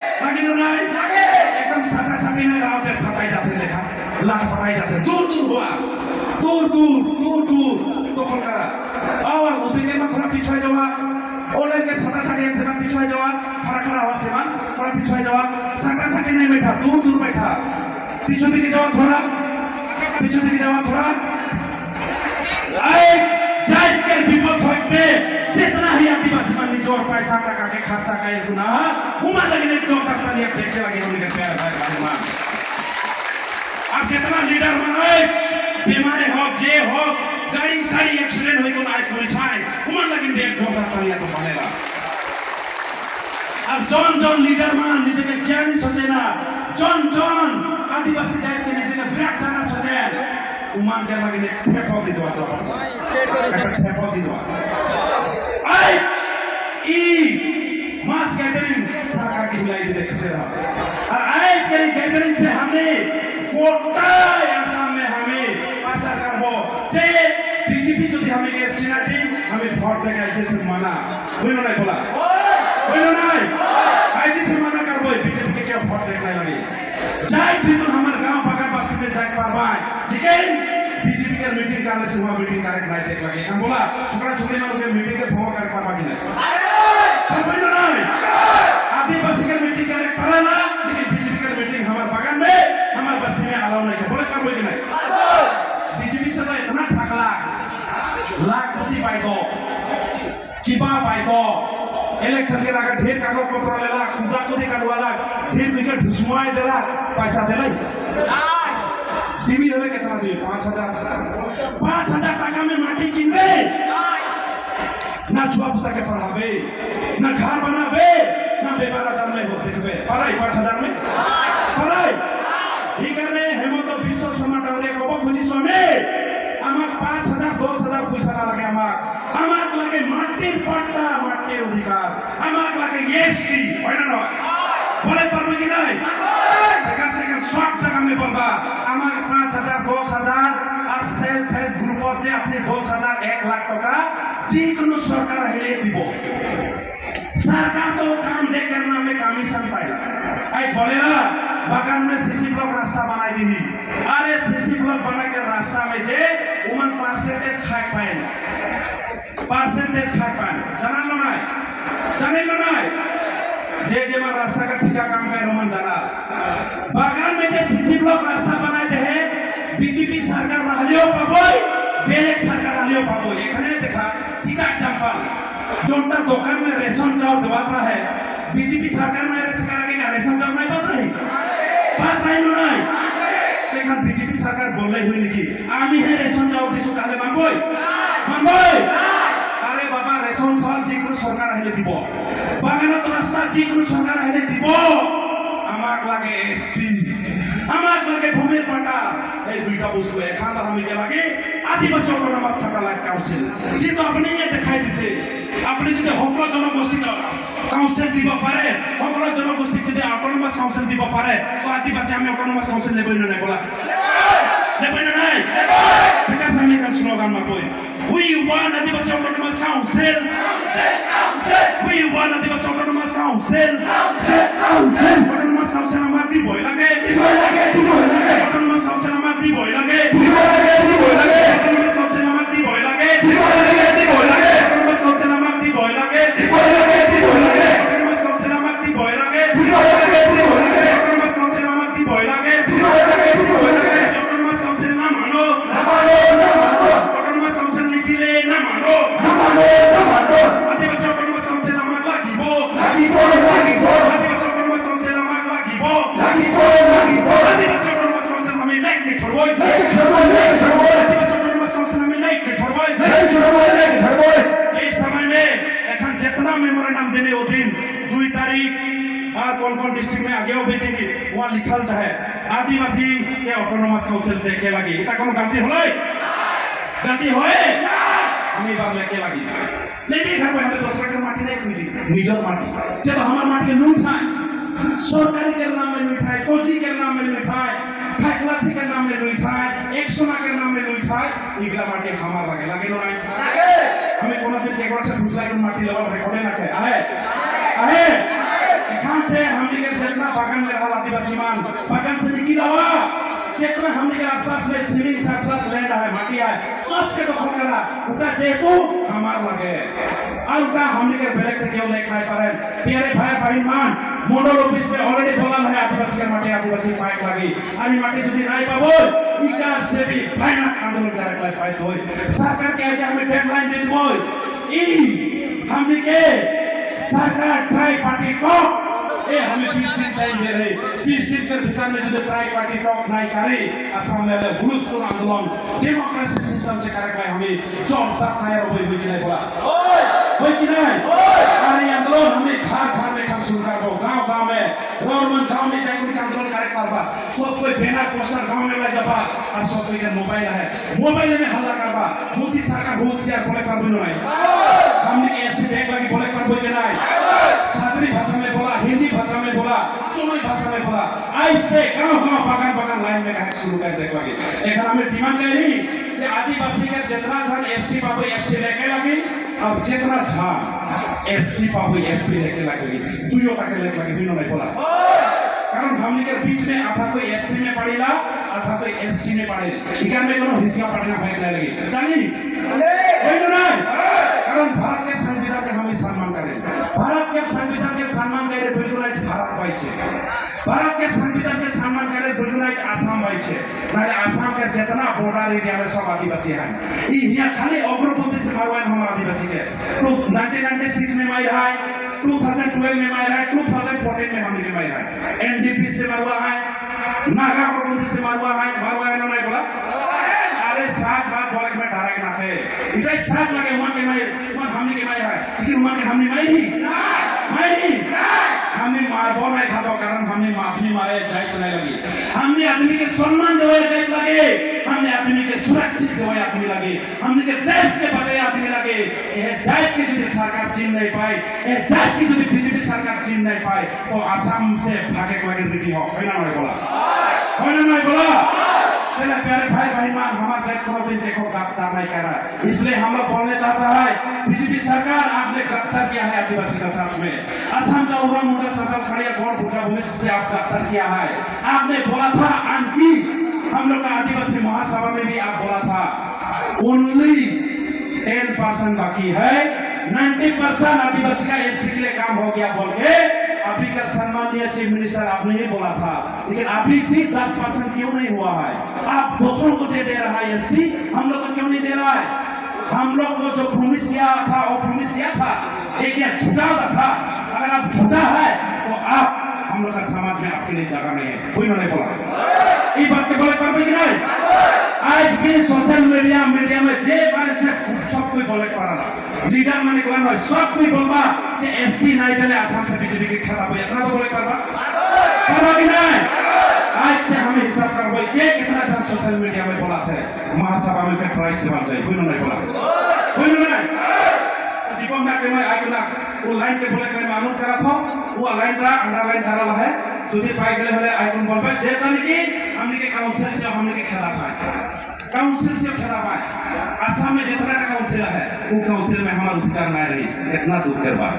लगे नहीं एकदम साटा साटी नहीं रहा होते सताई जाते देखा लाख पटाई जाते दूर दूर हुआ दूर दूर दूर दूर तो फल करा और उतने में थोड़ा पीछे जावा ओले के साटा साटी से ना पीछे जावा खड़ा खड़ा हुआ से ना थोड़ा पीछे जावा साटा साटी नहीं बैठा दूर दूर बैठा पीछे दिखे जावा थोड़ा पीछे दिखे जावा थोड़ा आए जाए के विपद होते जितना ही आदिवासी मंडी जोर पैसा टका के खर्चा करे गुना उमा लगे जोर करता नहीं देखते लगे उनके प्यार भाई मां अब जितना लीडर बनाए बीमारी हो जे हो गाड़ी सारी एक्सीडेंट होई कोन आज पुलिस आए उमा लगे देख जोर करता नहीं तो बनेगा अब जॉन जॉन लीडर मान निजे के क्या नहीं सोचे ना जॉन जॉन आदिवासी जात के निजे के ब्लैक जाना सोचे उमा के लगे फेंको दी दो स्टेट करे फेंको दी दो आई ई मास गैदरिंग सरकार की मिलाई देखते रहा और आज के गैदरिंग से हमने कोटा आसाम में हमें अच्छा करबो जे बीजेपी जो हमें के सिनाटी हमें वोट देगा जैसे माना बोलो नहीं बोला बोलो नहीं आज से माना करबो बीजेपी के क्या वोट देखने लगे जाए फिर हमारे गांव बगल बस्ती में जाके पारवाए लेकिन बीजेपी के मीटिंग करने से हुआ मीटिंग कार्यक्रम नहीं देख लगे हम बोला छोकरा छोकरी लोग के मीटिंग के फोन कर पावा कि नहीं बोलो नहीं आदिवासी के मीटिंग करे कराना लेकिन बीजेपी के मीटिंग हमारे बगल में हमारे बस्ती में अलाउ नहीं है बोले करबो कि नहीं बीजेपी से इतना ठकला लाखपति पाई दो किबा पाई दो इलेक्शन के लगा ढेर कागज पत्र लेला खुदा खुदी काटवाला ढेर विकेट घुसवाए देला पैसा देला टीवी होले कितना दिए 5000 টাকা में माटी किनबे ना छुआ पुता के पढ़ाबे ना घर बनाबे ना बेबारा जन्मे हो देखबे पढ़ाई 5000 में पढ़ाई ठीक है हेमंत विश्व समाज रे कब खुशी स्वामी আমার 5000 10000 পয়সা না লাগে আমার লাগে মাটির পাট্টা মাটির অধিকার আমার লাগে এসটি হয় না বলে পারবে কি নাই সেখান সেখান সব জায়গা में বলবা আমার 5000 10000 আর সেলফ হেল্প গ্রুপত যে আপনি 10000 1 লাখ টাকা যে কোনো সরকার হেলে দিব सरकार तो काम दे करना में कमीशन पाएगा आई बोलेला बगान में सीसी ब्लॉक रास्ता बनाई दी अरे सीसी ब्लॉक बना के रास्ता में जे उमन परसेंटेज खाए पाए जाना लो ना जे जे मार रास्ता का ठेका काम करे उमन जाना बगान में जे सीसी ब्लॉक रास्ता बनाए दे बीजेपी सरकार रहलियो पाबोई बेलेग सरकार रहलियो पाबोई एखाने देखा सीधा एग्जांपल जोटा दुकान में रेशन चावल दबाता है बीजेपी सरकार में रेशन चावल नहीं बात नहीं नहीं लेकिन बीजेपी सरकार बोल रही हुई निकी आमी है रेशन चावल दिसु ताले मांगोई अरे बाबा रेशन चावल जिकुर सरकार हेले দিব বাগানত রাস্তা जिकुर सरकार हेले দিব আমাক লাগে এসপি আমাক লাগে ভূমির পাটা এই দুইটা বস্তু এখানে আমি কে লাগে আদিবাসী অটোনমাস স্যাটেলাইট কাউন্সিল যে তো আপনি ये দেখাই দিছে আপনি যদি সকল জনগোষ্ঠী কাউন্সিল দিব পারে সকল জনগোষ্ঠী যদি অটোনমাস কাউন্সিল দিব পারে তো আদিবাসী আমি অটোনমাস কাউন্সিল নেবই না বলা নেবই না নাই সেটা আমি কান স্লোগান মাকই we want Adivasi autonomous council we want Adivasi autonomous council autonomous council আমার দিবই লাগে অটোনমাস কাউন্সিল আমার দিবই লাগে অটোনমাস কাউন্সিল আমার দিবই লাগে অটোনমাস কাউন্সিল আমার দিবই লাগে অটোনমাস কাউন্সিল আমার দিবই লাগে অটোনমাস কাউন্সিল আমার দিবই লাগে অটোনমাস কাউন্সিল না মানো অটোনমাস কাউন্সিল নিদিলে না মানো আদিবাসী অটোনমাস কাউন্সিল আমার লাগিব আদিবাসী অটোনমাস কাউন্সিল আমার লাগিব আদিবাসী অটোনমাস কাউন্সিল আমি লাইক নে ছড়বই আদিবাসী অটোনমাস কাউন্সিল আমি লাইক নে ছড়বই এই समय में এখন जितना मेमोरेंडम देने वो दिन 2 तारीख और कौन-कौन डिस्ट्रिक्ट में आगे होबे देगी वहां लिखल चाहे आदिवासी के ऑटोनोमस काउंसिल देके लगी এটা কোনো गलती হলই गलती হয় আমি বাদ लेके लगी नहीं भी घर में हमें दूसरा के माटी नहीं खुजी निजर माटी जब हमार माटी के लूट है सरकारी के नाम में लूट है कोजी के नाम में लूट है खाकलासी के नाम में लूट है 100 के नाम में लूट है इगला माटी हमार लगे ना हमें कोनो दिन एक बार से दूसरा के माटी लेवल रिकॉर्ड ना है आहे एखान से हमनी के जितना बागान में रहल आदिवासी मान बागान से निकल आवा जितना हमनी के आसपास में सीलिंग सरप्लस लैंड है माटी है सब के दखल करा उटा जेतु हमार लगे और उटा हमनी के बेलेग से क्यों लेक नहीं पारे प्यारे भाई बहन मान मंडल ऑफिस में ऑलरेडी बोला है आदिवासी के माटी आदिवासी पाइक लगी आणि माटी যদি নাই পাবো इका से भी भयानक आंदोलन करे पाइक होय सरकार के आज हमें डेडलाइन दे दो ई हमनी के सरकार ट्राई पार्टी को ये हमें 20 दिन टाइम दे रहे 20 दिन के भीतर में जो ट्राई पार्टी टॉक नहीं करे असम में भूलपूर्ण आंदोलन डेमोक्रेसी सिस्टम से करे हमें जॉब तक नहीं हो कि नहीं बोला होय कि नहीं अरे आंदोलन हमें घर घर में काम शुरू कर दो गांव में गवर्नमेंट गांव में जाकर आंदोलन करे करबा सब कोई बैनर पोस्टर गांव में ले जाबा और सब कोई के मोबाइल है मोबाइल में हल्ला करबा मोदी सरकार होशियार बोले करबो नहीं हमने के एसटी बैंक लगी बोले करबो कि नहीं सादरी भाषा में बोला हिंदी भाषा में बोला चुनावी भाषा में बोला आज से गांव बागान लाइन में कहा शुरू कर दे लगे एक हमें डिमांड करी कि आदिवासी के जितना जन एसटी बाबू एसटी लेके लगी और जितना जन एससी बाबू एसटी लेके लगी दुइयों तक लेके लगी बिनो नहीं बोला कारण हमनी के बीच में आधा कोई एससी में पढ़ेला आधा कोई एसटी में पढ़ेला इकार में कोनो हिस्सा पढ़ना है नहीं लगी जानी कोई नहीं कारण भारत के संविधान के हम सम्मान करें भारत के संविधान के सम्मान करे बिल्कुल आज भारत पाई छे भारत के संविधान के सम्मान करे बिल्कुल आज आसाम पाई छे माने आसाम के जितना बॉर्डर एरिया में सब आदिवासी हैं ई हिया खाली अग्रपंथी से मारवान हम आदिवासी के तो 1996 में मार है 2012 में मार है 2014 में हमने के मार है एनडीपी से मारवा है नागा अग्रपंथी से मारवा है नहीं बोला अरे साथ बोले में डायरेक्ट ना है इतना साथ लगे हुआ के मार हमने के मार है लेकिन हुआ के हमने मारी हमने मारबो नहीं खातो कारण हमने माफी मारे जाइत नहीं लगी हमने आदमी के सम्मान देवे जाइत लगे हमने आदमी के सुरक्षित देवे आदमी लगे हमने के देश के बचाए आदमी लगे ये जाइत के यदि सरकार चीन नहीं पाए ये जाइत की यदि बीजेपी सरकार चीन नहीं पाए तो आसाम से भागे लगे रेडी हो कोई ना नहीं बोला चला प्यारे भाई मान हमारा जाइत को दिन देखो गिरफ्तार नहीं कर रहा इसलिए हम लोग बोलने चाहता है बीजेपी सरकार आपने गिरफ्तार किया है आदिवासी का साथ में असम का उरा मुंडा सकल खड़िया गौड़ भूटा भूमि से आप गिरफ्तार किया है आपने बोला था आंटी हम लोग का आदिवासी महासभा में भी आप बोला था ओनली 10% बाकी है 90% आदिवासी का एसटी के लिए काम हो गया बोल के अभी का सम्मानीय चीफ मिनिस्टर आपने ही बोला था लेकिन अभी भी 10% क्यों नहीं हुआ है आप दूसरों को दे रहा है एसटी हम लोग को क्यों नहीं दे रहा है हम लोग को जो प्रॉमिस किया था वो प्रॉमिस किया था एक या झूठा था अगर आप झूठा है तो आप हम लोग का समाज में आपके लिए जगह नहीं है कोई नहीं बोला ये बात के बोले कर कि नहीं आज भी सोशल मीडिया में जे बारे से सब कोई बोले पड़ा लीडर माने कोई नहीं सब कोई बोलबा जे एसटी नहीं देले आसाम से बीजेपी के खिलाफ इतना तो बोले करबा कि नहीं आज से हमें हिसाब करबो ये कितना सब सोशल मीडिया में बोला थे महासभा में के प्राइस देवा जाए कोई नहीं बोला दीपक ना के मैं आगला वो लाइन के बोले के अनुरोध करा था वो लाइन का अंडरलाइन करा है যদি পাই গেলে হলে আইকন বলবে যে তারিখে हमने के काउंसिल से हमने के खेला पाए काउंसिल से खेला पाए आसाम में जितना काउंसिल है वो काउंसिल में हमारा अधिकार नहीं रही कितना दूर करवा